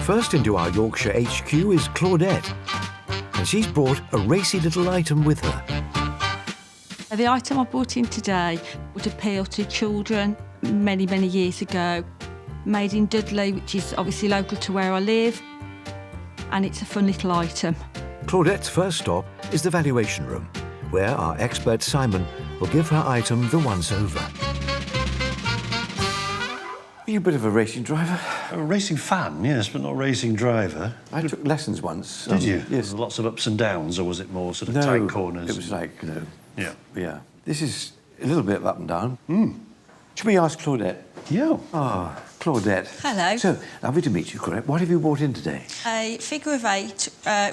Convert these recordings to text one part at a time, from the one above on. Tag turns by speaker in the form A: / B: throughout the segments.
A: First into our Yorkshire HQ is Claudette, and she's brought a racy little item with her.
B: The item I brought in today would appeal to children many years ago. Made in Dudley, which is obviously local to where I live, and it's a fun little item.
A: Claudette's first stop is the valuation room, where our expert Simon will give her item the once-over.
C: Are you a bit of a racing driver?
D: A racing fan, yes, but not a racing driver.
C: I took lessons once.
D: Did you?
C: Yes.
D: Lots of ups and downs, or was it more sort of tight corners?
C: It was like,
D: Yeah.
C: Yeah. This is a little bit of up and down. Should we ask Claudette?
D: Yeah.
C: Ah, Claudette.
E: Hello.
C: So, lovely to meet you, Claudette. What have you brought in today?
E: A figure of 8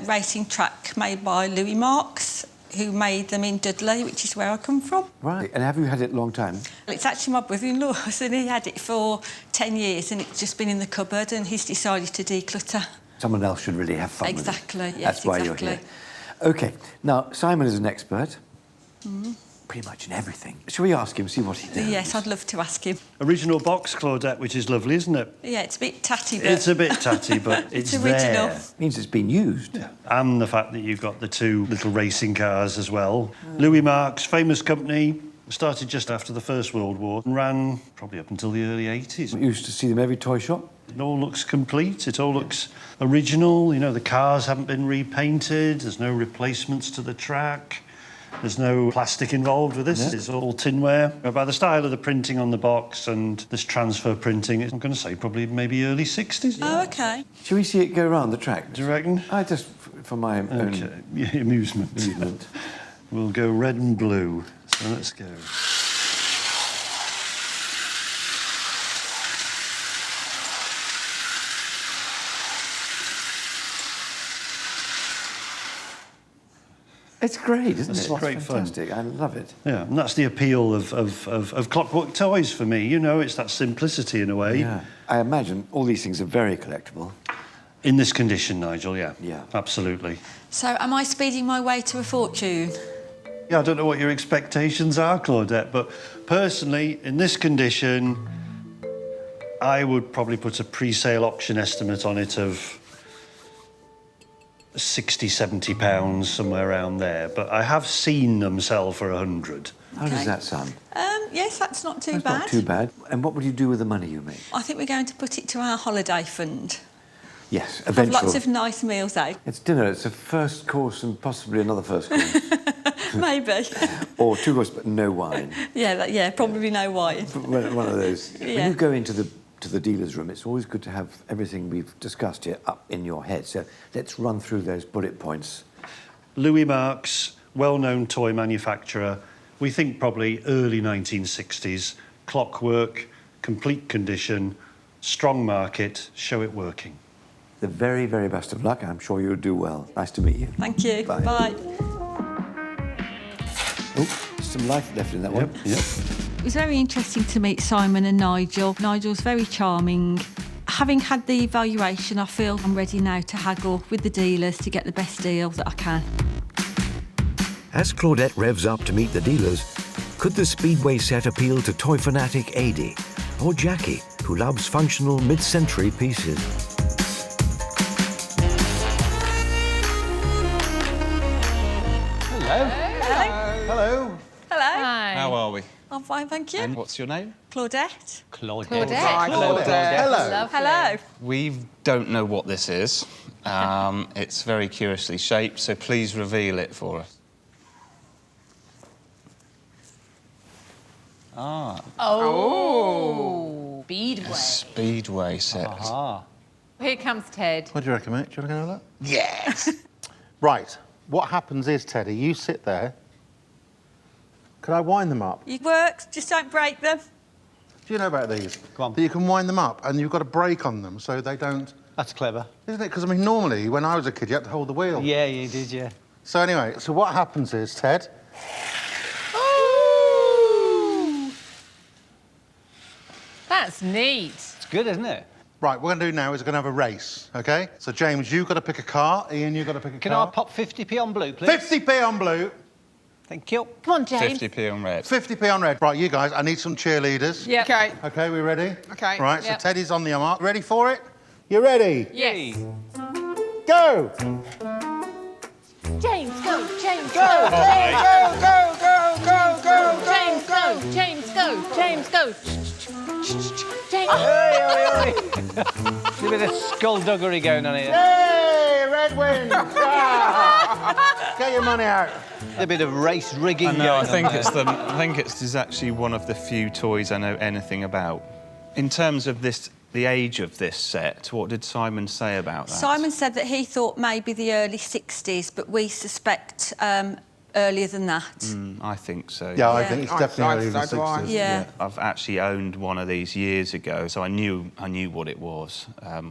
E: racing track made by Louis Marks, who made them in Dudley, which is where I come from.
C: Right. And have you had it a long time?
E: It's actually my brother-in-law's, and he had it for 10 years, and it's just been in the cupboard, and he's decided to declutter.
C: Someone else should really have fun with it.
E: Exactly, yes,
C: That's why you're here. OK. Now, Simon is an expert. Pretty much in everything. Shall we ask him, see what he does?
E: Yes, I'd love to ask him.
D: Original box, Claudette, which is lovely, isn't it?
E: Yeah, it's a bit tatty, but...
D: It's a bit tatty, but it's
E: original.
D: there.
C: Means it's been used.
D: Yeah. And the fact that you've got the 2 little racing cars as well. Louis Marks, famous company, started just after the First World War and ran probably up until the early 80s.
C: We used to see them every toy shop.
D: It all looks complete, it all looks original. You know, the cars haven't been repainted, there's no replacements to the track. There's no plastic involved with this. Yeah. It's all tinware. By the style of the printing on the box and this transfer printing, I'm going to say probably maybe early 60s.
E: Oh, OK.
C: Shall we see it go around the track?
D: Do you reckon?
C: I just, for my own...
D: Amusement. We'll go red and blue. So let's go.
C: It's great, isn't it?
D: It's great
C: fantastic.
D: fun.
C: I love it.
D: Yeah, and that's the appeal of Clockwork Toys for me. You know, it's that simplicity in a way.
C: Yeah. I imagine all these things are very collectible.
D: In this condition, Nigel, yeah.
C: Yeah.
D: Absolutely.
E: So, am I speeding my way to a fortune?
D: Yeah, I don't know what your expectations are, Claudette, but personally, in this condition, I would probably put a pre-sale auction estimate on it of £60, £70, somewhere around there. But I have seen them sell for 100.
C: How does that sound?
E: Yes, that's not too
C: That's
E: bad.
C: not too bad. And what would you do with the money you make?
E: I think we're going to put it to our holiday fund.
C: Yes,
E: Have
C: eventually.
E: lots of nice meals out.
C: It's dinner. It's a first course and possibly another first course.
E: Maybe.
C: Or 2 courses, but no wine.
E: Yeah, probably no wine.
C: One of those.
E: Yeah.
C: When you go into the dealer's room, it's always good to have everything we've discussed here up in your head. So let's run through those bullet points.
D: Louis Marks, well-known toy manufacturer. We think probably early 1960s. Clockwork, complete condition, strong market, show it working.
C: The very, very best of luck. I'm sure you'll do well. Nice to meet you.
E: Thank you.
C: Bye.
E: Bye.
C: Oh, there's some life left in that one.
D: Yep.
B: It was very interesting to meet Simon and Nigel. Nigel's very charming. Having had the evaluation, I feel I'm ready now to haggle with the dealers to get the best deal that I can.
A: As Claudette revs up to meet the dealers, could the Speedway set appeal to toy fanatic Adi or Jackie, who loves functional mid-century pieces?
F: Hello.
E: Hello.
G: Hi.
F: How are we?
E: I'm fine, thank you.
F: And what's your name?
E: Claudette.
F: Claudette.
E: Hello. Hello.
F: We don't know what this is. It's very curiously shaped, so please reveal it for us. Ah.
G: Oh. Speedway.
F: A Speedway set.
G: Here comes Ted.
H: What do you reckon, mate? Do you want to go with that?
F: Yes!
H: Right. What happens is, Teddy, you sit there. Could I wind them up?
E: It works, just don't break them.
H: Do you know about these?
I: Go on.
H: That you can wind them up and you've got a brake on them so they don't...
I: That's clever.
H: Isn't it? Because, I mean, normally, when I was a kid, you had to hold the wheel.
I: Yeah, you did, yeah.
H: So, anyway, so what happens is, Ted...
G: That's neat.
I: It's good, isn't it?
H: Right, what we're going to do now is we're going to have a race, OK? So, James, you've got to pick a car. Ian, you've got to pick a
I: Can
H: car.
I: I pop 50p on blue, please?
H: 50p on blue.
I: Thank you.
G: Come on, James.
F: 50p on red.
H: 50p on red. Right, you guys, I need some cheerleaders.
G: Yeah. OK.
H: OK, we ready?
G: OK.
H: Right, so
G: Yep.
H: Teddy's on the mark. Ready for it? You ready?
G: Yes.
H: Go!
G: James, go. James,
H: Go, go, go, go, go, go, go,
G: James, go. James, go. James, go. James.
I: Oi. There's a bit of skullduggery going on here.
H: Hey, Red Wings! Ah. Get your money out.
I: A bit of race rigging
F: I know,
I: going
F: I
I: on
F: think
I: there.
F: it's is actually one of the few toys I know anything about. In terms of the age of this set, what did Simon say about that?
E: Simon said that he thought maybe the early 60s, but we suspect earlier than that.
F: I think so.
H: Yeah, I
E: Yeah.
H: think it's definitely early in the
J: so do I.
H: 60s.
E: Yeah.
F: I've actually owned one of these years ago, so I knew what it was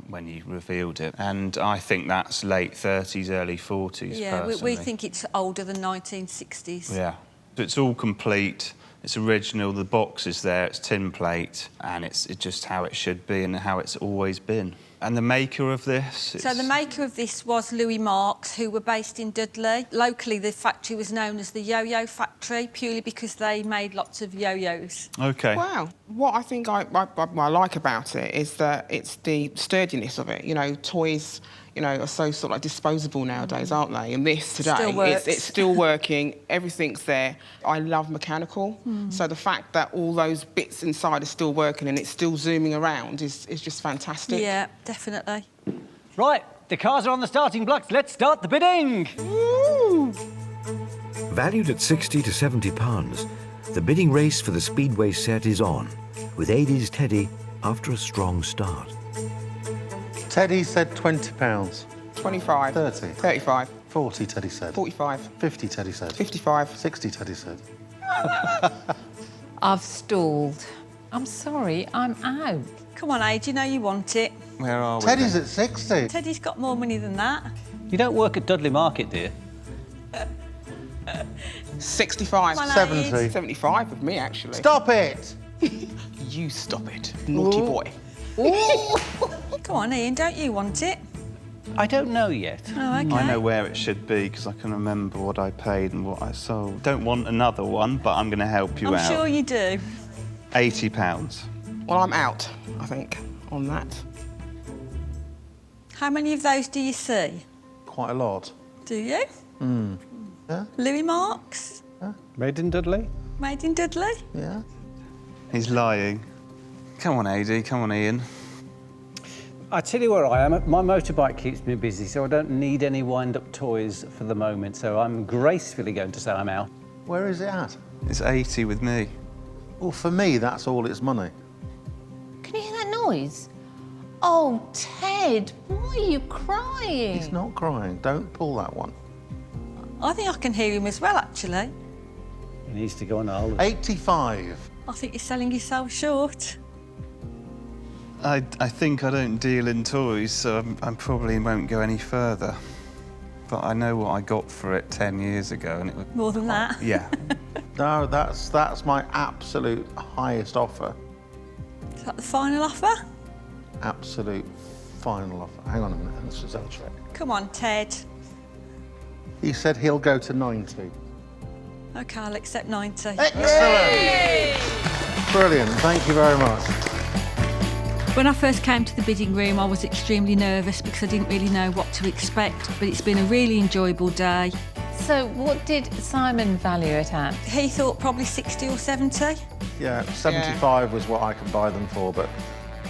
F: when he revealed it. And I think that's late 30s, early 40s,
E: Yeah, we
F: personally.
E: think it's older than 1960s.
F: Yeah. So it's all complete, it's original, the box is there, it's tin plate, and it's just how it should be and how it's always been. And the maker of this?
E: So the maker of this was Louis Marks, who were based in Dudley. Locally, the factory was known as the Yo-Yo Factory, purely because they made lots of yo-yos.
F: OK.
J: Wow. What I think I like about it is that it's the sturdiness of it. You know, toys, you know, are so sort of like disposable nowadays, aren't they? And this today,
E: Still works.
J: it's still working. Everything's there. I love mechanical. So the fact that all those bits inside are still working and it's still zooming around is just fantastic.
E: Yeah, definitely.
I: Right, the cars are on the starting blocks. Let's start the bidding.
A: Valued at £60 to £70, the bidding race for the Speedway set is on, with Adie's Teddy after a strong start.
H: Teddy said £20.
J: 25.
H: 30.
J: 35.
H: 40, Teddy said.
J: 45.
H: 50, Teddy said.
J: 55.
H: 60, Teddy said.
G: I've stalled. I'm sorry, I'm out.
E: Come on, Ade, you know you want it.
F: Where are we?
H: Teddy's
F: then?
H: at 60.
E: Teddy's got more money than that.
I: You don't work at Dudley Market, do you?
J: 65.
E: Come on,
H: 70.
E: Ade.
J: 75 with me, actually.
H: Stop it!
J: You stop it, naughty boy.
E: Come on, Ian, don't you want it?
I: I don't know yet.
E: Oh, OK.
F: I know where it should be because I can remember what I paid and what I sold. Don't want another one, but I'm going to help you
E: I'm
F: out.
E: sure you do.
F: £80.
J: Well, I'm out, I think, on that.
E: How many of those do you see?
H: Quite a lot.
E: Do you?
H: Yeah?
E: Louis Marks,
I: Made in Dudley?
E: made in Dudley.
H: Yeah?
F: He's lying. Come on, AD, come on, Ian.
I: I tell you where I am. My motorbike keeps me busy, so I don't need any wind-up toys for the moment. So I'm gracefully going to say I'm out.
H: Where is it at?
F: It's 80 with me.
H: Well, for me, that's all its money.
G: Can you hear that noise? Oh, Ted, why are you crying?
H: He's not crying. Don't pull that one.
E: I think I can hear him as well, actually.
I: He needs to go on holiday.
H: 85.
E: I think you're selling yourself short.
F: I think I don't deal in toys, so I probably won't go any further. But I know what I got for it 10 years ago, and it was...
E: More than that.
F: Yeah.
H: No, that's my absolute highest offer.
E: Is that the final offer?
H: Absolute final offer. Hang on a minute, let's just have a check.
E: Come on, Ted.
H: He said he'll go to 90.
E: OK, I'll accept 90.
H: Excellent! Brilliant, thank you very much.
B: When I first came to the bidding room, I was extremely nervous because I didn't really know what to expect, but it's been a really enjoyable day.
G: So what did Simon value it at?
E: He thought probably 60 or 70.
H: Yeah, 75 was what I could buy them for, but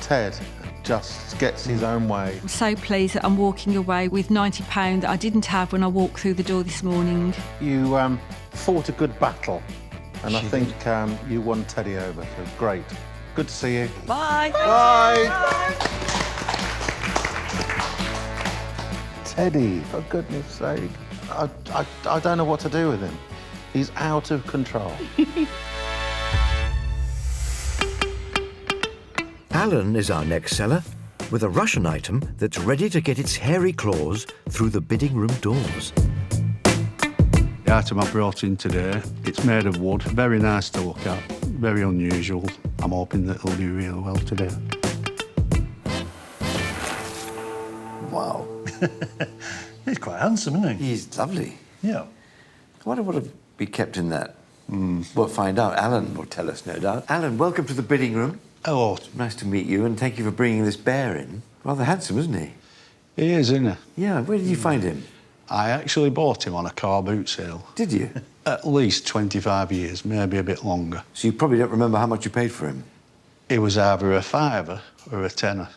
H: Ted just gets his own way.
B: I'm so pleased that I'm walking away with £90 that I didn't have when I walked through the door this morning.
H: You fought a good battle, and I think you won Teddy over, so great. Good to see you.
E: Bye.
H: Bye! Teddy, for goodness sake. I don't know what to do with him. He's out of control.
A: Alan is our next seller, with a Russian item that's ready to get its hairy claws through the bidding room doors.
K: The item I brought in today, it's made of wood, very nice to look at, very unusual. I'm hoping that it'll do really well today.
C: Wow.
D: He's quite handsome, isn't he?
C: He's lovely.
D: Yeah.
C: I wonder what would be kept in that. We'll find out. Alan will tell us, no doubt. Alan, welcome to the bidding room.
H: Oh,
C: Nice to meet you, and thank you for bringing this bear in. Rather handsome, isn't he?
K: He is, isn't he?
C: Yeah, where did you find him?
K: I actually bought him on a car boot sale.
C: Did you?
K: At least 25 years, maybe a bit longer.
C: So you probably don't remember how much you paid for him?
K: It was either a fiver or a tenner.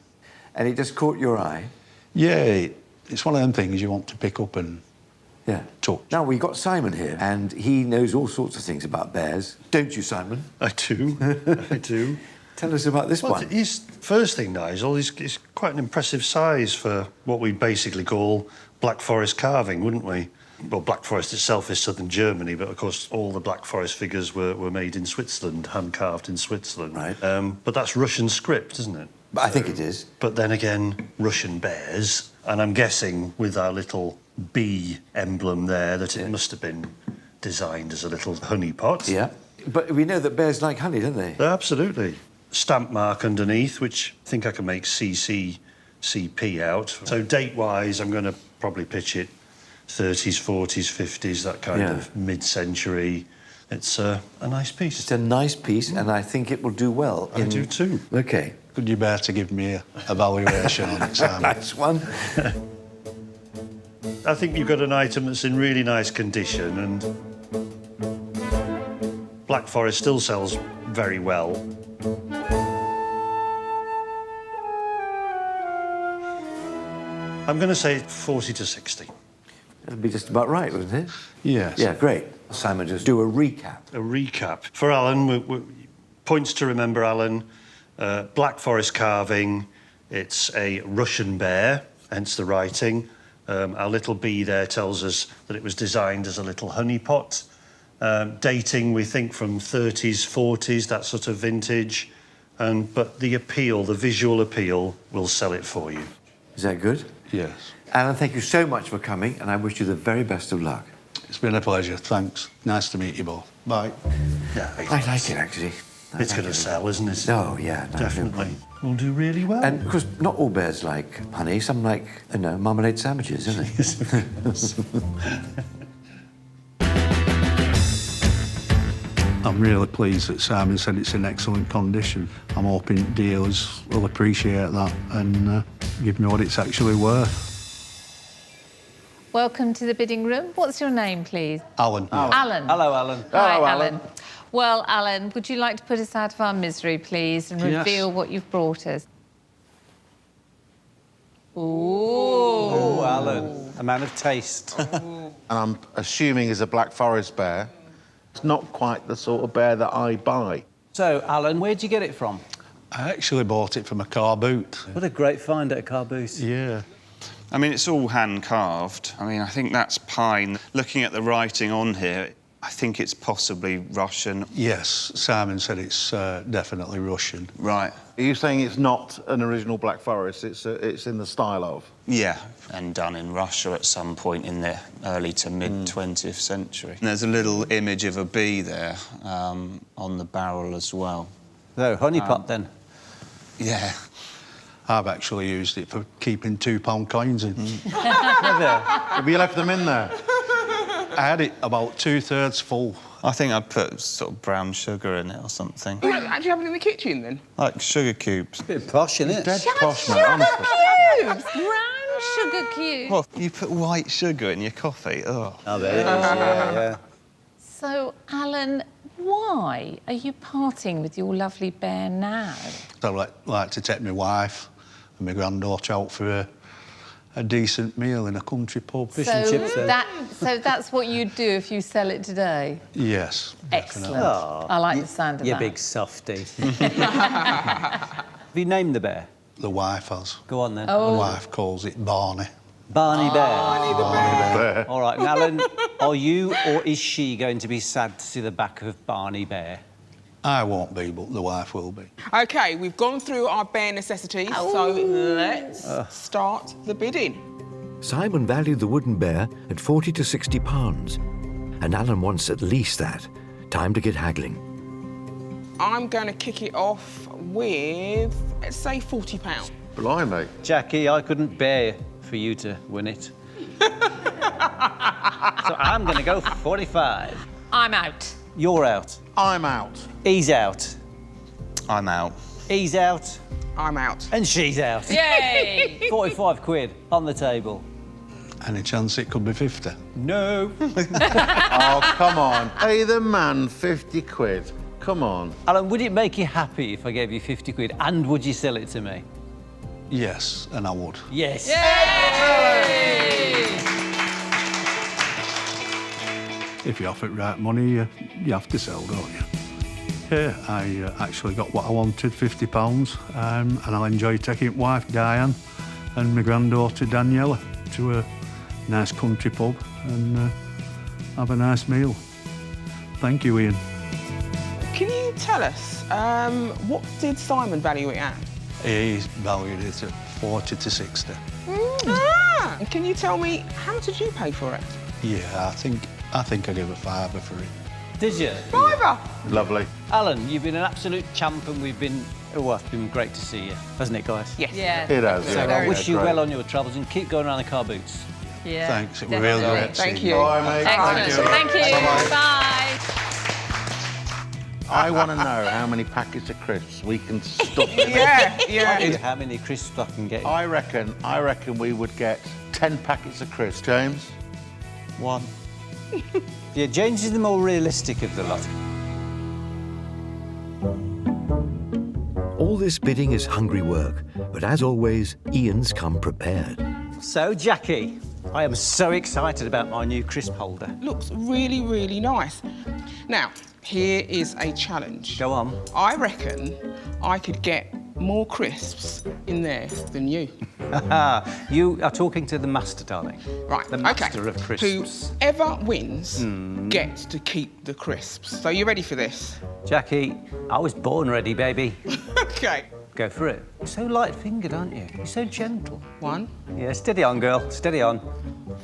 C: And it just caught your eye?
K: Yeah, it's one of them things you want to pick up and touch.
C: Now, we've got Simon here, and he knows all sorts of things about bears. Don't you, Simon?
D: I do. I do.
C: Tell us about this one.
D: His first thing, Nigel, he's quite an impressive size for what we basically call Black Forest carving, wouldn't we? Well, Black Forest itself is southern Germany, but of course all the Black Forest figures were made in Switzerland, hand-carved in Switzerland.
C: Right.
D: But that's Russian script, isn't it?
C: I think it is.
D: But then again, Russian bears, and I'm guessing with our little bee emblem there that it must have been designed as a little honey pot.
C: Yeah. But we know that bears like honey, don't they?
D: Absolutely. Stamp mark underneath, which I think I can make CP out. So date-wise, I'm going to probably pitch it 30s, 40s, 50s, that kind of mid-century. It's a nice piece.
C: It's a nice piece, and I think it will do well.
D: I do too.
C: OK.
K: Could you bear to give me a valuation on it, Simon?
C: Nice one.
D: I think you've got an item that's in really nice condition, and Black Forest still sells very well. I'm going to say 40 to 60.
C: That'd be just about right, wouldn't it?
K: Yes.
C: Yeah, great. Simon, just do a recap.
D: A recap. For Alan, points to remember, Alan. Black Forest carving. It's a Russian bear, hence the writing. Our little bee there tells us that it was designed as a little honey pot. Dating, we think, from 30s, 40s, that sort of vintage. But the appeal, the visual appeal, will sell it for you.
C: Is that good?
K: Yes.
C: Alan, thank you so much for coming, and I wish you the very best of luck.
K: It's been a pleasure, thanks. Nice to meet you both. Bye.
D: Yeah,
C: I like it, actually.
D: It's going to sell, isn't it?
C: Oh, yeah. No,
D: definitely. We'll do really well.
C: And, of course, not all bears like honey. Some like, you know, marmalade sandwiches, don't they?
K: I'm really pleased that Simon said it's in excellent condition. I'm hoping dealers will appreciate that and give me what it's actually worth.
G: Welcome to the bidding room. What's your name, please?
K: Alan.
G: Alan.
I: Hello, Alan.
G: Hi, Alan. Well, Alan, would you like to put us out of our misery, please, and reveal what you've brought us? Ooh.
I: Oh, Alan. A man of taste.
H: And I'm assuming he's a Black Forest bear. It's not quite the sort of bear that I buy.
I: So, Alan, where'd you get it from?
K: I actually bought it from a car boot.
I: What a great find at a car boot.
K: Yeah.
F: I mean, it's all hand-carved. I mean, I think that's pine. Looking at the writing on here, I think it's possibly Russian.
K: Yes, Simon said it's definitely Russian.
F: Right.
H: Are you saying it's not an original Black Forest? It's in the style of?
F: Yeah.
L: And done in Russia at some point in the early to mid-20th century.
F: And there's a little image of a bee there on the barrel as well.
I: No, honeypot then.
F: Yeah.
K: I've actually used it for keeping £2 coins in.
H: Have you left them in there?
K: I had it about 2/3 full.
F: I think I'd put sort of brown sugar in it or something.
J: You don't actually have it in the kitchen, then?
F: Like sugar cubes.
I: Bit posh, isn't it?
H: Dead posh, mate,
G: Sugar
H: honestly.
G: cubes! Brown sugar cubes.
F: Well, you put white sugar in your coffee. Oh.
I: Oh, there it is. Yeah.
G: So, Alan, why are you parting with your lovely bear now?
K: I like to take my wife and my granddaughter out for a decent meal in a country pub.
I: Fish and chips, then.
G: So that's what you'd do if you sell it today?
K: Yes.
G: Excellent.
K: Definitely.
I: Oh,
G: I like the sound of
I: you
G: that.
I: big softy. Have you named the bear?
K: The wife has.
I: Go on, then.
K: The
G: Oh.
K: wife calls it Barney.
I: Barney Bear.
K: Barney Bear.
I: All right, and Alan, are you or is she going to be sad to see the back of Barney Bear?
K: I won't be, but the wife will be.
J: OK, we've gone through our bear necessities, so let's start the bidding.
A: Simon valued the wooden bear at £40 to £60, and Alan wants at least that. Time to get haggling.
J: I'm going to kick it off with, let's say, £40.
H: Blimey.
I: Jackie, I couldn't bear for you to win it. So I'm going to go 45.
G: I'm out.
I: You're out.
H: I'm out.
I: He's out.
F: I'm out.
I: He's out.
J: I'm out.
I: And she's out.
G: Yay!
I: 45 quid on the table.
K: Any chance it could be 50?
I: No.
H: Oh, come on. Pay the man 50 quid. Come on.
I: Alan, would it make you happy if I gave you 50 quid and would you sell it to me?
K: Yes, and I would.
I: Yes.
K: If you offer it right money, you have to sell, don't you? Yeah, I actually got what I wanted, £50, and I'll enjoy taking wife Diane and my granddaughter Daniela to a nice country pub and have a nice meal. Thank you, Ian.
J: Can you tell us, what did Simon value it at?
K: He's valued it at 40 to 60.
J: And can you tell me, how much did you pay for it?
K: Yeah, I think I gave a £5 for it.
I: Did you?
J: £5.
H: Lovely.
I: Alan, you've been an absolute champ and we've been... Oh, it's been great to see you, hasn't it, guys?
J: Yes.
G: Yeah.
H: It has,
I: So
H: yeah.
I: I wish you
H: Great.
I: well on your travels and keep going around the car boots.
G: Yeah.
K: Thanks, it was really great
J: Thank
K: seeing
J: you.
H: Bye, mate.
G: Excellent. Thank you.
H: Bye-bye.
G: Bye.
H: I want to know how many packets of crisps we can stuff in.
J: Yeah.
I: How many crisps I can get?
H: I reckon we would get 10 packets of crisps. James?
I: 1. Yeah, James is the more realistic of the lot.
A: All this bidding is hungry work, but as always, Ian's come prepared.
I: So, Jackie, I am so excited about my new crisp holder.
J: Looks really, really nice. Now, here is a challenge.
I: Go on.
J: I reckon I could get more crisps in there than you.
I: You are talking to the master, darling.
J: Right,
I: The master of crisps.
J: Whoever wins gets to keep the crisps. So you ready for this?
I: Jackie, I was born ready, baby.
J: Okay.
I: Go for it. You're so light-fingered, aren't you? You're so gentle.
J: 1,
I: Yeah, steady on, girl. Steady on.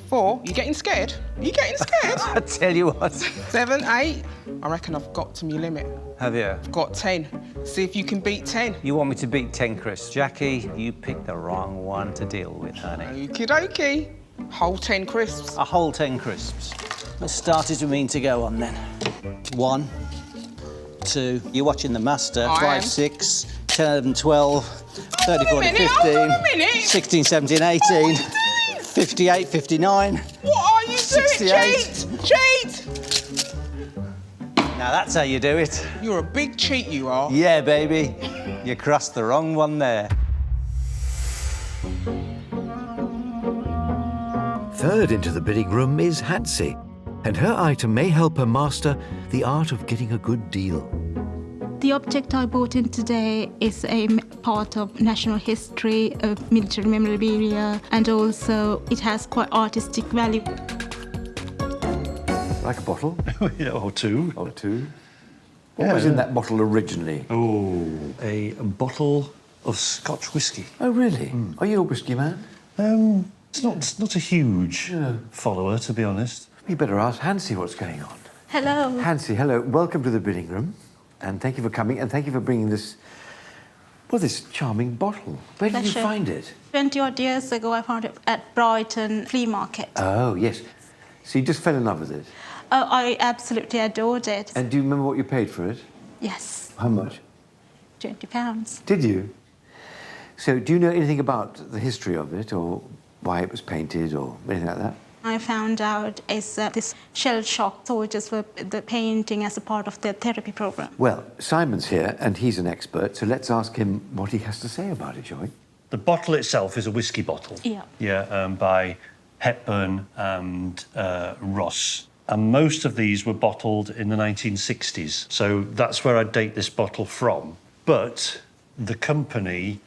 J: 4. You getting scared? You getting scared?
I: I tell you what.
J: 7, 8. I reckon I've got to my limit.
I: Have you?
J: I've got 10. See if you can beat 10.
I: You want me to beat 10 crisps. Jackie, you picked the wrong one to deal with, honey.
J: Okie dokie. Whole 10 crisps.
I: A whole 10 crisps. Let's start as we mean to go on, then. 1, 2. You're watching the master.
J: I
I: 5,
J: am.
I: 6, 10, 11, 12, 30, 40, 15,
J: hold on a minute.
I: 16, 17, 18, 58, 59.
J: What are you doing?
I: 68.
J: Cheat!
I: Now that's how you do it.
J: You're a big cheat, you are.
I: Yeah, baby. You crossed the wrong one there.
A: Third into the bidding room is Hansi, and her item may help her master the art of getting a good deal.
M: The object I bought in today is a part of national history, of military memorabilia, and also it has quite artistic value.
C: Like a bottle?
D: Yeah, or 2.
C: Or 2. What was in that bottle originally?
D: Oh, a bottle of Scotch whisky.
C: Oh, really? Are you a whisky man?
D: It's not a huge follower, to be honest.
C: We better ask Hansi what's going on.
M: Hello.
C: Hansi, hello. Welcome to the bidding room. And thank you for coming, and thank you for bringing this, well, this charming bottle. Where did you
M: Pleasure.
C: find it?
M: 20-odd years ago, I found it at Brighton flea market.
C: Oh, yes. So you just fell in love with it?
M: Oh, I absolutely adored it.
C: And do you remember what you paid for it?
M: Yes,
C: How much?
M: £20.
C: Did you? So do you know anything about the history of it, or why it was painted, or anything like that?
M: I found out is this shell-shocked soldiers were the painting as a part of their therapy program.
C: Well, Simon's here, and he's an expert, so let's ask him what he has to say about it, shall we?
D: The bottle itself is a whisky bottle.
M: Yeah.
D: Yeah, by Hepburn and Ross. And most of these were bottled in the 1960s. So that's where I date this bottle from. But the company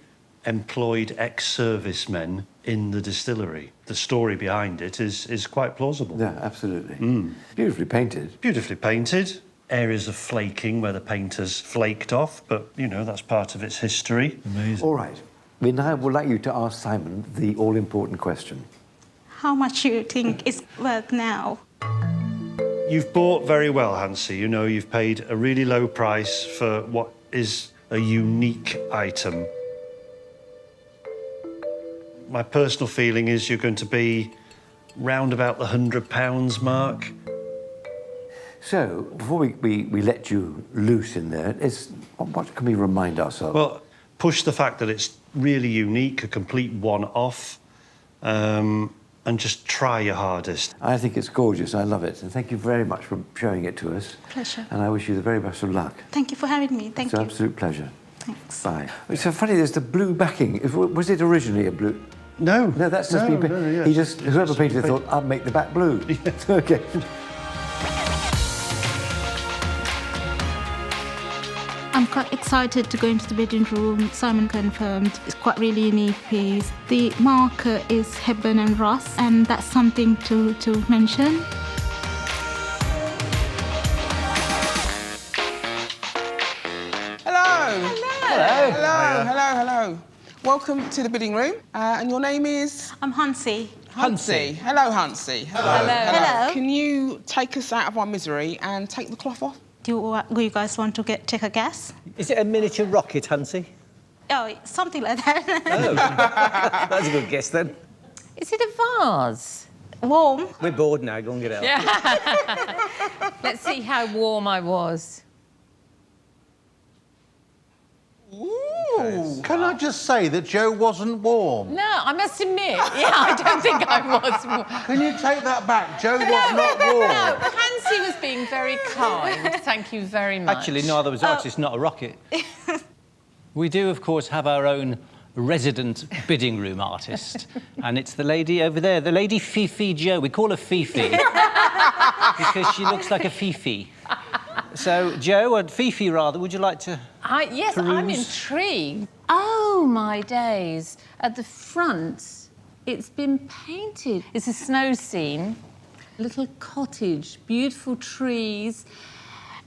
D: employed ex-servicemen in the distillery. The story behind it is quite plausible.
C: Yeah, absolutely. Beautifully painted.
D: Beautifully painted. Areas of flaking where the painters flaked off, but, you know, that's part of its history. Amazing.
C: All right. We now would like you to ask Simon the all-important question.
M: How much do you think it's worth now?
D: You've bought very well, Hansi. You know, you've paid a really low price for what is a unique item. My personal feeling is you're going to be round about the £100 mark.
C: So, before we let you loose in there, what can we remind ourselves?
D: Well, push the fact that it's really unique, a complete one-off, and just try your hardest.
C: I think it's gorgeous. I love it. And thank you very much for showing it to us.
M: Pleasure.
C: And I wish you the very best of luck.
M: Thank you for having me. Thank
C: It's
M: you.
C: an absolute pleasure.
M: Thanks.
C: Bye. It's so funny, there's the blue backing. Was it originally a blue?
D: No.
C: No, that's just been...
D: yeah.
C: He just... Whoever painted it thought, I'll make the back blue. OK.
M: I'm quite excited to go into the bidding room. Simon confirmed it's quite really unique piece. The marker is Hepburn and Ross, and that's something to mention.
J: Hello. Welcome to the bidding room. And your name is?
M: I'm Hansi.
J: Hansi. Hello, Hansi.
M: Hello.
J: Can you take us out of our misery and take the cloth off?
M: Do you guys want to take a guess?
I: Is it a miniature rocket, Hansi?
M: Oh, something like that.
I: Oh, that's a good guess then.
G: Is it a vase?
M: Warm.
I: We're bored now, go and get out.
G: Yeah. Let's see how warm I was.
H: Ooh. Can I just say that Joe wasn't warm?
G: No, I must admit, I don't think I was warm.
H: Can you take that back? Joe was not warm.
G: No, Hansi was being very kind. Thank you very much.
I: Actually, neither was I, 'cause it's not a rocket. We do, of course, have our own resident bidding room artist, and it's the lady over there, the lady Fifi Joe. We call her Fifi because she looks like a Fifi. So, Joe, or Fifi rather, would you like to
G: Yes,
I: peruse?
G: I'm intrigued. Oh, my days. At the front, it's been painted. It's a snow scene, little cottage, beautiful trees.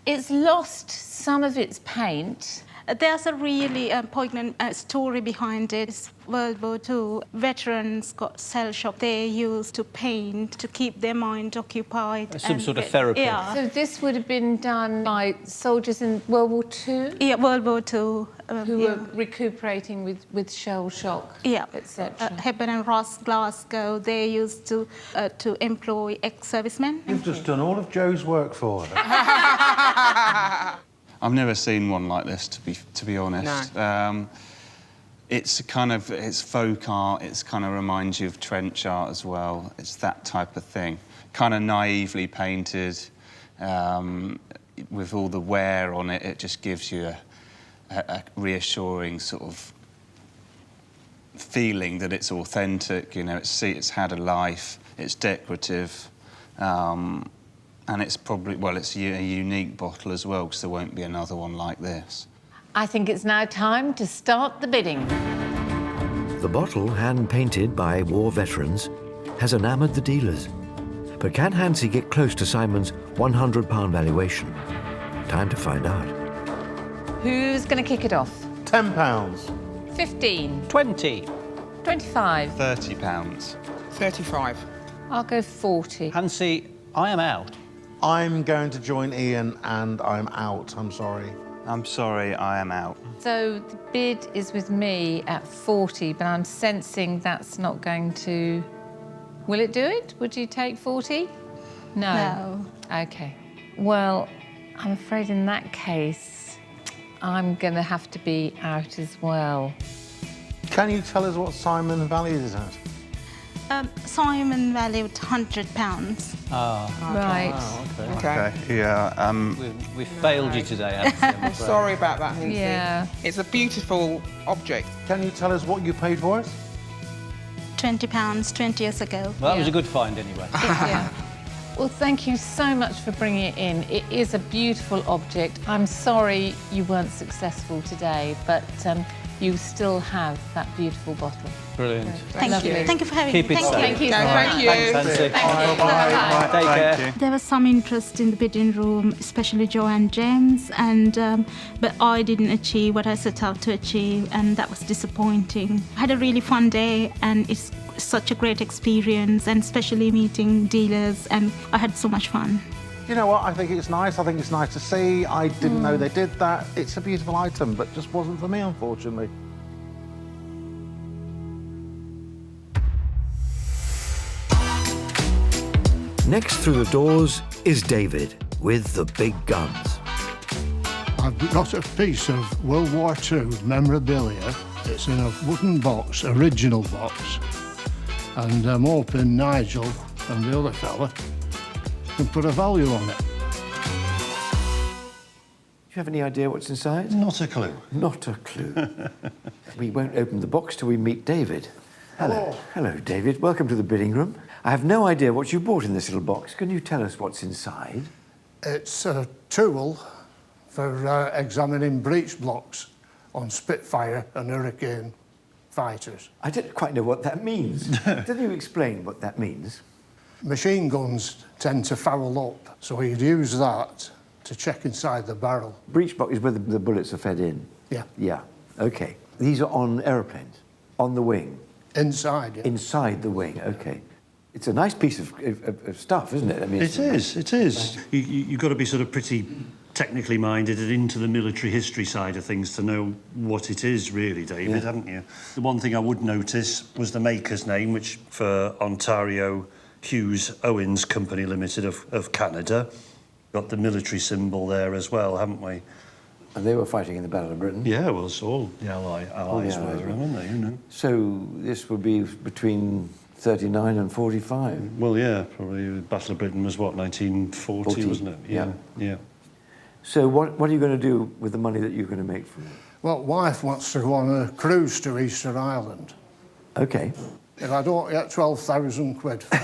G: It's lost some of its paint.
M: There's a really poignant story behind it. It's World War II. Veterans got cell shock. They used to paint to keep their mind occupied.
I: Some sort of therapy.
M: Yeah.
G: So this would have been done by soldiers in World War II?
M: Yeah, World War II.
G: Who were recuperating with shell shock,
M: yeah,
G: etc.
M: Hepburn and Ross, Glasgow, they used to employ ex-servicemen.
H: You've just done all of Joe's work for her.
F: I've never seen one like this, to be honest.
J: No.
F: It's folk art. It's kind of reminds you of trench art as well. It's that type of thing, kind of naively painted, with all the wear on it. It just gives you a reassuring sort of feeling that it's authentic. You know, it's had a life. It's decorative. And it's probably, well, it's a unique bottle as well, because there won't be another one like this.
G: I think it's now time to start the bidding.
A: The bottle, hand-painted by war veterans, has enamoured the dealers. But can Hansi get close to Simon's £100 valuation? Time to find out.
G: Who's going to kick it off?
H: £10.
G: 15.
I: 20.
G: 25.
F: £30.
J: 35.
G: I'll go 40.
I: Hansi, I am out.
H: I'm going to join Ian and I'm out, I'm sorry.
F: I'm sorry, I am out.
G: So the bid is with me at 40, but I'm sensing that's not going to... Will it do it? Would you take 40? No. OK. Well, I'm afraid in that case, I'm going to have to be out as well.
H: Can you tell us what Simon valued it at?
M: Simon valued £100.
G: Right.
J: Okay.
F: Yeah.
I: We failed you today, Hansi, I'm afraid.
J: Sorry about that, Hansi.
G: Yeah.
J: It's a beautiful object.
H: Can you tell us what you paid for it?
M: £20 20 years ago.
I: Well, that was a good find anyway.
G: Yeah. Well, thank you so much for bringing it in. It is a beautiful object. I'm sorry you weren't successful today, but you still have that beautiful bottle.
I: Brilliant.
M: Thank you. Thank you for having
I: Keep
M: me.
I: it so.
G: Thank you so
J: Thank
G: much.
J: you.
I: Thanks, Hansi.
G: Bye.
I: Take care.
F: Thank you.
M: There was some interest in the bidding room, especially Joe and James, and but I didn't achieve what I set out to achieve, and that was disappointing. I had a really fun day, and it's such a great experience, and especially meeting dealers, and I had so much fun.
H: You know what, I think it's nice. I think it's nice to see. I didn't know they did that. It's a beautiful item, but just wasn't for me, unfortunately.
A: Next through the doors is David with the big guns.
K: I've got a piece of World War II memorabilia. It's in a wooden box, original box, and I'm hoping Nigel and the other fella can put a value on it.
C: Do you have any idea what's inside?
D: Not a clue.
C: Not a clue. We won't open the box till we meet David. Hello. Hello, David. Welcome to the bidding room. I have no idea what you bought in this little box. Can you tell us what's inside?
K: It's a tool for examining breech blocks on Spitfire and Hurricane fighters.
C: I don't quite know what that means. Can you explain what that means?
K: Machine guns tend to foul up, so you'd use that to check inside the barrel.
C: Breech block is where the bullets are fed in?
K: Yeah.
C: Yeah, OK. These are on aeroplanes, on the wing?
K: Inside, yeah.
C: Inside the wing, OK. It's a nice piece of stuff, isn't it? I mean,
D: It is. You've got to be sort of pretty technically minded and into the military history side of things to know what it is, really, David, haven't you? The one thing I would notice was the maker's name, which for Ontario Hughes Owens Company Limited of Canada. Got the military symbol there as well, haven't we?
C: And they were fighting in the Battle of Britain?
D: Yeah, well, it's all the Allies were, haven't they, you know?
C: So this would be between 39 and 45?
D: Well, yeah, probably the Battle of Britain was, what, 1940, wasn't it? Yeah.
C: So what are you going to do with the money that you're going to make from it?
K: Well, wife wants to go on a cruise to Easter Island.
C: OK.
K: If I don't get 12,000 quid for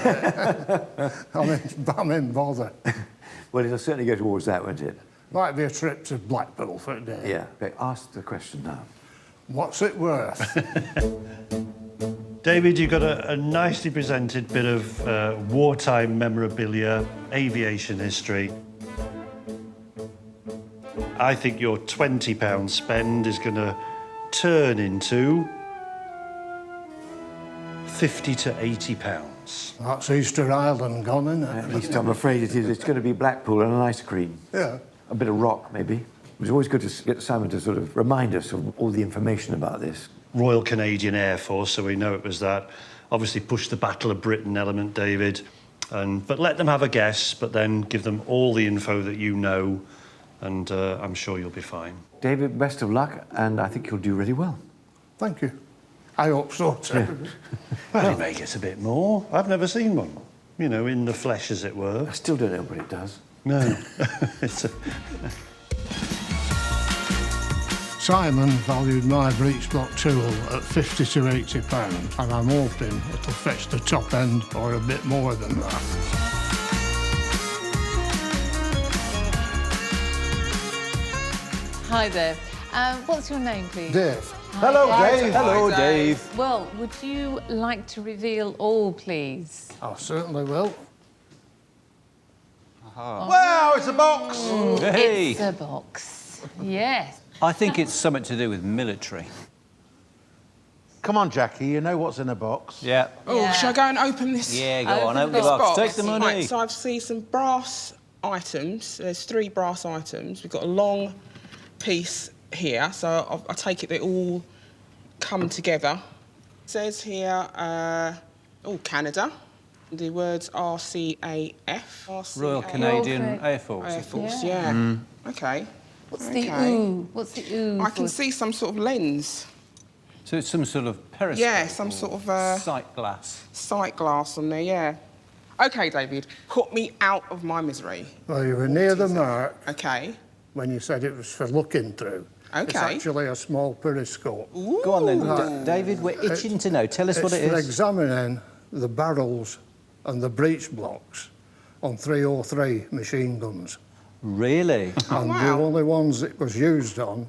K: it, I'm in bother.
C: Well, it'll certainly go towards that, won't it?
K: Might be a trip to Blackpool for a day.
C: Yeah. Okay, ask the question now.
K: What's it worth?
D: David, you've got a nicely presented bit of wartime memorabilia, aviation history. I think your £20 spend is going to turn into £50 to £80.
K: That's Easter Island gone, isn't it?
C: At least I'm afraid it is. It's going to be Blackpool and an ice cream.
K: Yeah.
C: A bit of rock, maybe. It was always good to get Simon to sort of remind us of all the information about this.
D: Royal Canadian Air Force, so we know it was that. Obviously push the Battle of Britain element, David. But let them have a guess, but then give them all the info that you know, and I'm sure you'll be fine.
C: David, best of luck, and I think you'll do really well.
K: Thank you. I hope so, too.
D: Well, you may get a bit more. I've never seen one, you know, in the flesh, as it were.
C: I still don't know what it does.
D: No.
K: Simon valued my breech block tool at £50 to £80, and I'm hoping it'll fetch the top end or a bit more than that.
G: Hi there. What's your name, please?
K: Dave.
H: Hello, Dave.
G: Hello, Dave. Well, would you like to reveal all, please?
K: I certainly will.
H: Wow, it's a box!
I: Hey!
G: It's a box. Yes.
I: I think it's something to do with military.
H: Come on, Jackie, you know what's in a box.
I: Yeah.
J: Oh, shall I go and open this?
I: Yeah, go on, open the
J: this
I: box. Take the money.
J: Right, so I see some brass items. There's 3 brass items. We've got a long piece here, so I take it they all come together. It says here, Canada. The words RCAF.
I: Royal Canadian Air Force.
J: Air Force, yeah. OK.
G: What's the ooh? What's the ooh?
J: I can see some sort of lens.
I: So it's some sort of periscope?
J: Yeah, some sort of...
I: sight glass.
J: Sight glass on there, yeah. OK, David, put me out of my misery.
K: Well, you were near the mark.
J: OK.
K: When you said it was for looking through.
J: OK.
K: It's actually a small periscope.
J: Ooh.
I: Go on then, David, we're itching to know. Tell us what it
K: It's for
I: is.
K: examining the barrels and the breech blocks on 303 machine guns.
I: Really?
K: And the only ones it was used on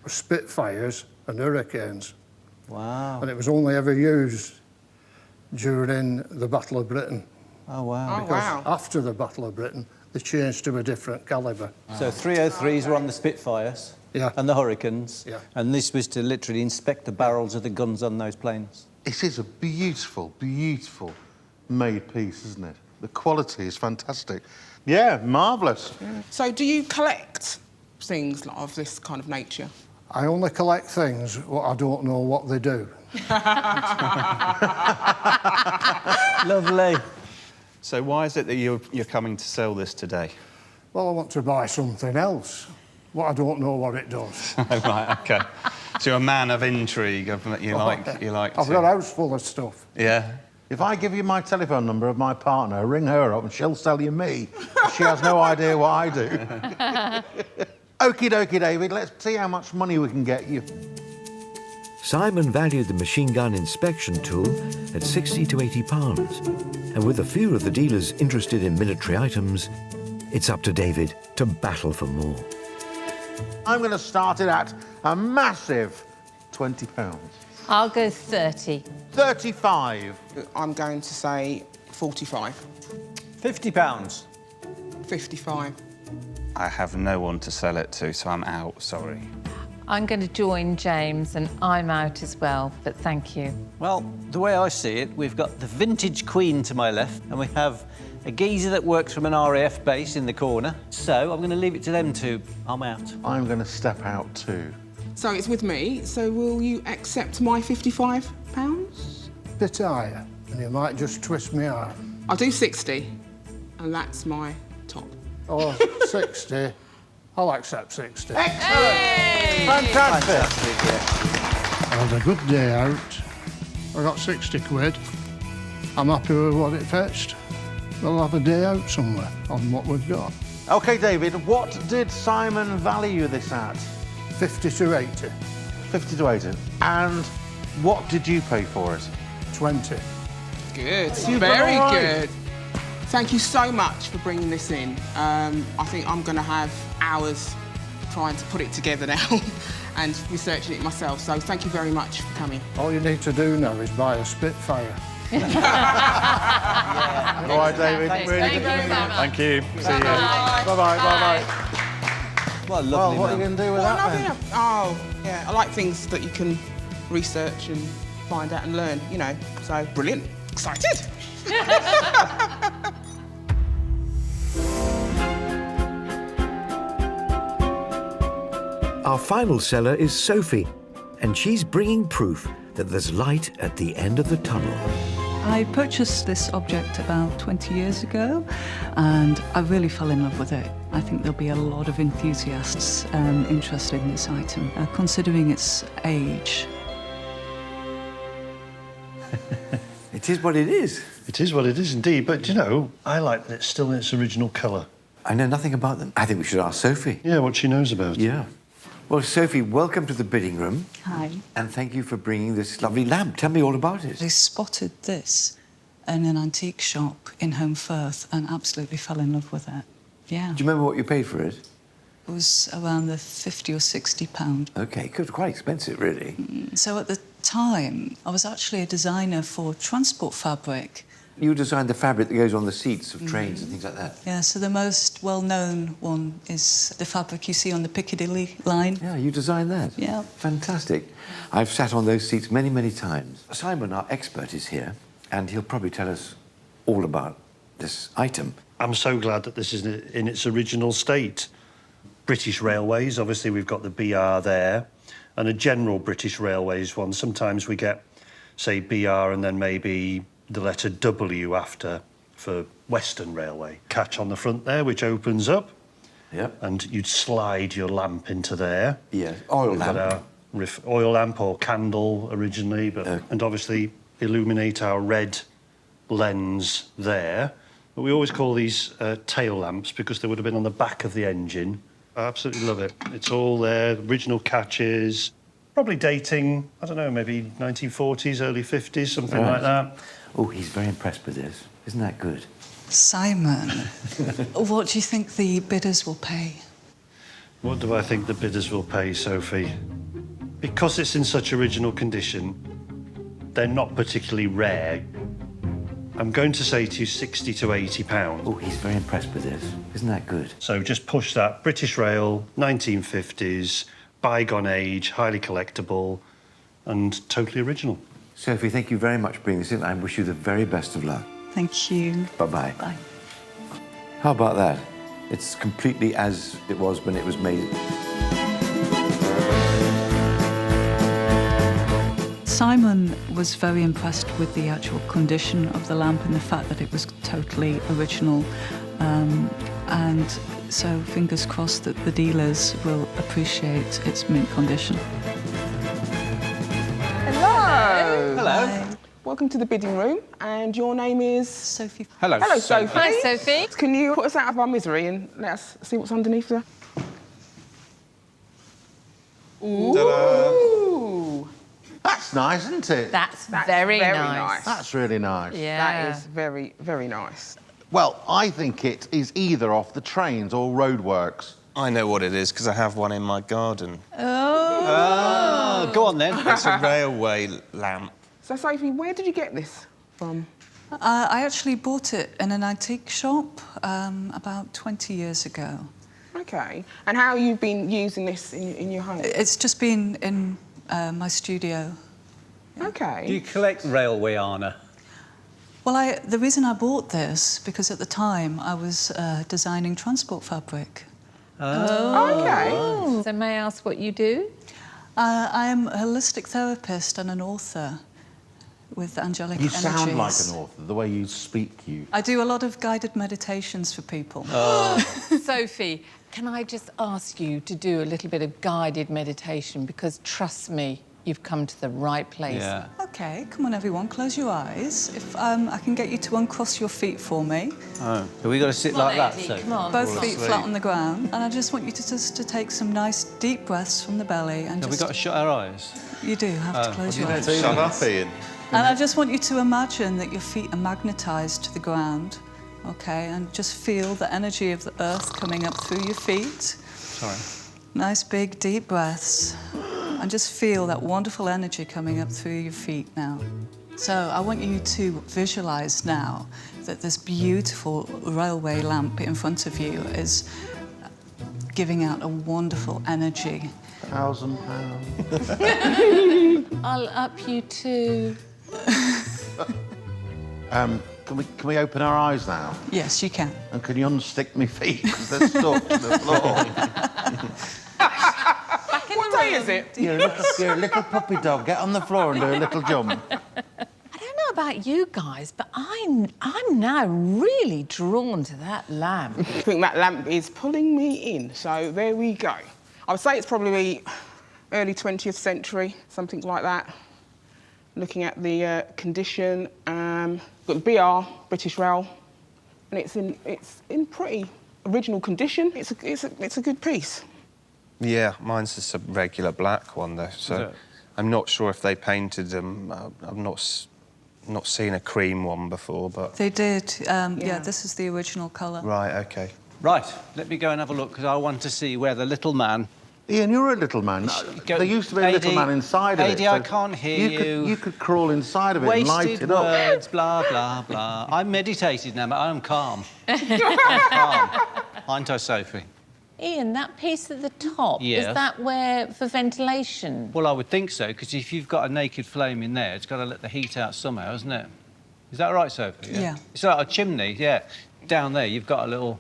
K: were Spitfires and Hurricanes.
I: Wow.
K: And it was only ever used during the Battle of Britain.
I: Oh, wow.
K: Because after the Battle of Britain, they changed to a different calibre.
I: So 303s were on the Spitfires and the Hurricanes, and this was to literally inspect the barrels of the guns on those planes.
H: It is a beautiful, beautiful made piece, isn't it? The quality is fantastic. Yeah, marvellous.
J: Yeah. So do you collect things of this kind of nature?
K: I only collect things what I don't know what they do.
F: Lovely. So why is it that you're coming to sell this today?
K: Well, I want to buy something else.
N: but I don't know what it does.
F: Oh, right, OK. So you're a man of intrigue. You like
N: I've got a house full of stuff.
F: Yeah.
H: If I give you my telephone number of my partner, ring her up and she'll sell you me. She has no idea what I do. Okie dokie, David, let's see how much money we can get you.
A: Simon valued the machine gun inspection tool at £60 to £80. And with a few of the dealers interested in military items, it's up to David to battle for more.
H: I'm going to start it at a massive £20.
G: I'll go 30.
H: 35.
J: I'm going to say 45.
I: £50.
J: 55.
F: I have no one to sell it to, so I'm out, sorry.
G: I'm going to join James, and I'm out as well, but thank you.
I: Well, the way I see it, we've got the vintage Queen to my left, and we have a geezer that works from an RAF base in the corner. So I'm going to leave it to them two. I'm out.
H: I'm going to step out too.
J: So it's with me, so will you accept my £55?
N: Bit higher, and you might just twist me arm.
J: I'll do 60, and that's my top.
N: Or 60. I'll accept 60.
H: Excellent! Fantastic!
N: I had a good day out. I got 60 quid. I'm happy with what it fetched. We'll have a day out somewhere on what we've got.
H: OK, David, what did Simon value this at?
N: 50 to 80.
H: 50 to 80. And what did you pay for it?
J: Good.
H: You've done
J: Very
H: all right.
J: good. Thank you so much for bringing this in. I think I'm going to have hours trying to put it together now and researching it myself. So thank you very much for coming.
N: All you need to do now is buy a Spitfire.
H: All right, David. Really good to meet you.
F: Thank you. See you.
H: Bye-bye, bye-bye.
I: What a
H: Well,
I: lovely
H: what are you
I: man.
H: going to do with
J: Well,
H: that then?
J: oh, yeah. I like things that you can research and find out and learn, you know. So brilliant. Excited.
A: Our final seller is Sophie, and she's bringing proof that there's light at the end of the tunnel.
O: I purchased this object about 20 years ago, and I really fell in love with it. I think there'll be a lot of enthusiasts interested in this item, considering its age.
C: It is what it is.
D: It is what it is indeed, but, you know, I like that it's still in its original colour.
C: I know nothing about them. I think we should ask Sophie.
D: Yeah, what she knows about it.
C: Yeah. Well, Sophie, welcome to the bidding room.
O: Hi.
C: And thank you for bringing this lovely lamp. Tell me all about it.
O: I spotted this in an antique shop in Home Firth and absolutely fell in love with it. Yeah.
C: Do you remember what you paid for it?
O: It was around the £50 or £60.
C: OK, good. Quite expensive, really.
O: So at the time, I was actually a designer for transport fabric.
C: You designed the fabric that goes on the seats of trains and things like that.
O: Yeah, so the most well-known one is the fabric you see on the Piccadilly line.
C: Yeah, you designed that.
O: Yeah.
C: Fantastic. I've sat on those seats many, many times. Simon, our expert, is here, and he'll probably tell us all about this item.
D: I'm so glad that this is in its original state. British Railways, obviously we've got the BR there, and a general British Railways one. Sometimes we get, say, BR and then maybe the letter W after for Western Railway. Catch on the front there, which opens up.
C: Yep.
D: And you'd slide your lamp into there.
C: Yes, oil
D: We've got
C: lamp.
D: our oil lamp or candle originally, but and obviously illuminate our red lens there. But we always call these tail lamps because they would have been on the back of the engine. I absolutely love it. It's all there, original catches, probably dating, I don't know, maybe 1940s, early 50s, something like that.
C: Oh, he's very impressed with this. Isn't that good?
O: Simon, what do you think the bidders will pay?
D: What do I think the bidders will pay, Sophie? Because it's in such original condition, they're not particularly rare. I'm going to say to you £60 to £80.
C: Oh, he's very impressed with this. Isn't that good?
D: So just push that. British Rail, 1950s, bygone age, highly collectible, and totally original.
C: Sophie, thank you very much for bringing this in. I wish you the very best of luck.
O: Thank you.
C: Bye-bye.
O: Bye.
C: How about that? It's completely as it was when it was made.
O: Simon was very impressed with the actual condition of the lamp and the fact that it was totally original. And So fingers crossed that the dealers will appreciate its mint condition.
J: Hello.
I: Hello.
J: Welcome to the bidding room, and your name is?
O: Sophie.
I: Hello.
J: Hello, Sophie.
G: Hi, Sophie.
J: Can you put us out of our misery and let us see what's underneath there? Ooh.
H: That's nice, isn't it?
G: That's very nice.
H: That's really nice.
G: Yeah.
J: That is very, very nice.
H: Well, I think it is either off the trains or roadworks.
L: I know what it is because I have one in my garden.
I: Oh, go on then.
L: It's a railway lamp.
J: So, Sophie, where did you get this from?
O: I actually bought it in an antique shop about 20 years ago.
J: OK. And how have you been using this in your home?
O: It's just been in my studio.
J: OK.
I: Do you collect railway honour?
O: Well, the reason I bought this, because at the time I was designing transport fabric.
J: OK.
G: So may I ask what you do?
O: I am a holistic therapist and an author with angelic
H: You
O: energies.
H: sound like an author, the way you speak.
O: I do a lot of guided meditations for people.
G: Sophie, can I just ask you to do a little bit of guided meditation? Because trust me, you've come to the right place.
I: Yeah.
O: OK, come on, everyone, close your eyes. If I can get you to uncross your feet for me.
I: Oh. So we got to sit like that, so.
G: Come on.
O: Both feet flat on the ground. And I just want you to take some nice deep breaths from the belly and
I: Have
O: just...
I: we got to shut our eyes?
O: You do have to close your eyes.
L: Shut up, Ian.
O: And I just want you to imagine that your feet are magnetised to the ground, OK? And just feel the energy of the earth coming up through your feet.
I: Sorry.
O: Nice, big, deep breaths. And just feel that wonderful energy coming up through your feet now. So I want you to visualise now that this beautiful railway lamp in front of you is giving out a wonderful energy.
H: £1,000.
G: I'll up you to...
H: Can we open our eyes now?
O: Yes, you can.
H: And can you unstick me feet because they're stuck to the floor?
J: What day is it?
H: You're a little puppy dog. Get on the floor and do a little jump.
G: I don't know about you guys, but I'm now really drawn to that lamp.
J: I think that lamp is pulling me in, so there we go. I would say it's probably early 20th century, something like that. Looking at the condition, got the BR, British Rail, and it's in pretty original condition. It's a good piece.
L: Yeah, mine's just a regular black one, though, so I'm not sure if they painted them. I've not seen a cream one before, but...
O: They did. Yeah, this is the original colour.
L: Right, OK.
I: Right, let me go and have a look, because I want to see where the little man...
H: Ian, you're a little man. There used to be a little man inside of it.
I: I can't hear you.
H: You could crawl inside of it and light it up.
I: Wasted words, blah, blah, blah. I'm meditated now, but I'm calm. Calm. Aren't I, Sophie?
G: Ian, that piece at the top,
I: Yeah.
G: is that where for ventilation?
I: Well, I would think so, because if you've got a naked flame in there, it's got to let the heat out somehow, hasn't it? Is that right, Sophie?
O: Yeah.
I: It's like a chimney, yeah. Down there, you've got a little...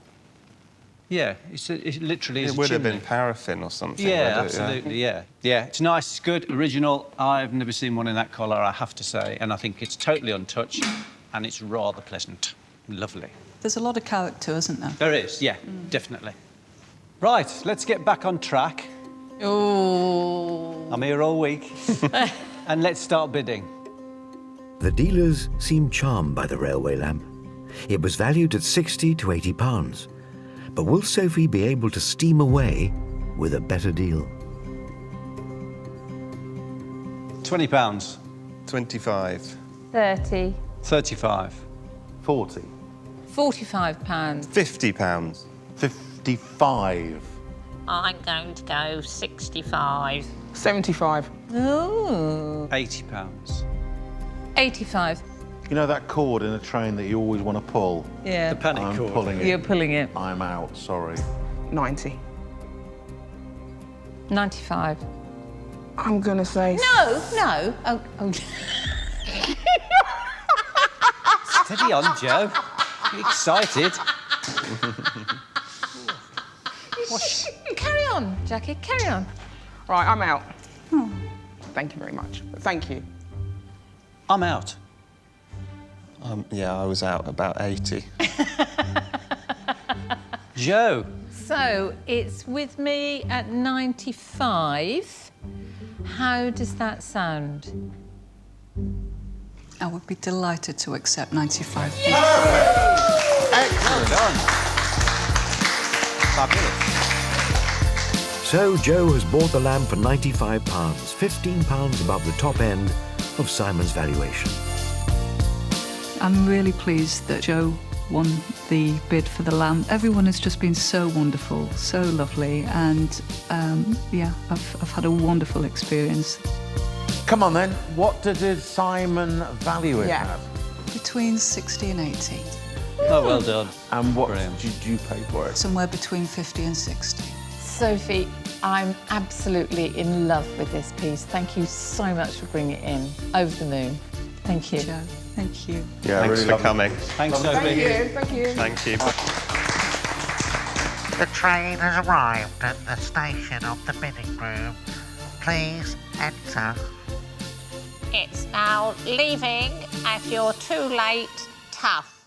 I: Yeah, it literally is a
L: It would have
I: chimney.
L: been paraffin or something.
I: Yeah,
L: would it?
I: absolutely, yeah. Yeah, it's nice, it's good, original. I've never seen one in that colour, I have to say, and I think it's totally untouched, and it's rather pleasant. Lovely.
O: There's a lot of character, isn't there?
I: There is, yeah, definitely. Right, let's get back on track.
G: Oh.
I: I'm here all week. And let's start bidding.
A: The dealers seemed charmed by the railway lamp. It was valued at £60 to £80. But will Sophie be able to steam away with a better deal?
I: £20.
L: 25.
G: 30.
I: 35.
H: 40.
G: £45.
L: £50.
H: 55.
P: I'm going to go 65.
J: 75.
G: Ooh.
I: £80.
G: 85.
H: You know that cord in a train that you always want to pull?
G: Yeah.
I: The panic
H: I'm
I: cord.
H: pulling it.
G: You're pulling it.
H: I'm out, sorry.
J: 90.
G: 95.
J: I'm going to say...
G: No. Oh.
I: Steady on, Joe. You excited?
G: Carry on, Jackie, carry on.
J: Right, I'm out. Thank you very much. Thank you.
I: I'm out.
L: Yeah, I was out about 80.
I: Joe.
G: So it's with me at 95. How does that sound?
O: I would be delighted to accept 95.
H: Excellent.
I: Done. Fabulous.
A: So Joe has bought the lamb for £95, £15 above the top end of Simon's valuation.
O: I'm really pleased that Joe won the bid for the lamb. Everyone has just been so wonderful, so lovely, and yeah, I've had a wonderful experience.
H: Come on then, what did Simon value it at?
O: Between 60 and 80.
I: Oh, well done.
H: And what
I: Brilliant.
H: did you pay for it?
O: Somewhere between 50 and 60.
G: Sophie, I'm absolutely in love with this piece. Thank you so much for bringing it in. Over the moon. Thank you.
O: Joe, thank you.
L: Yeah,
H: Thanks
L: really for coming.
I: Thanks, Sophie.
G: Thank you.
L: Thank you.
Q: The train has arrived at the station of the bidding room. Please enter.
P: It's now leaving as you're too late. Tough.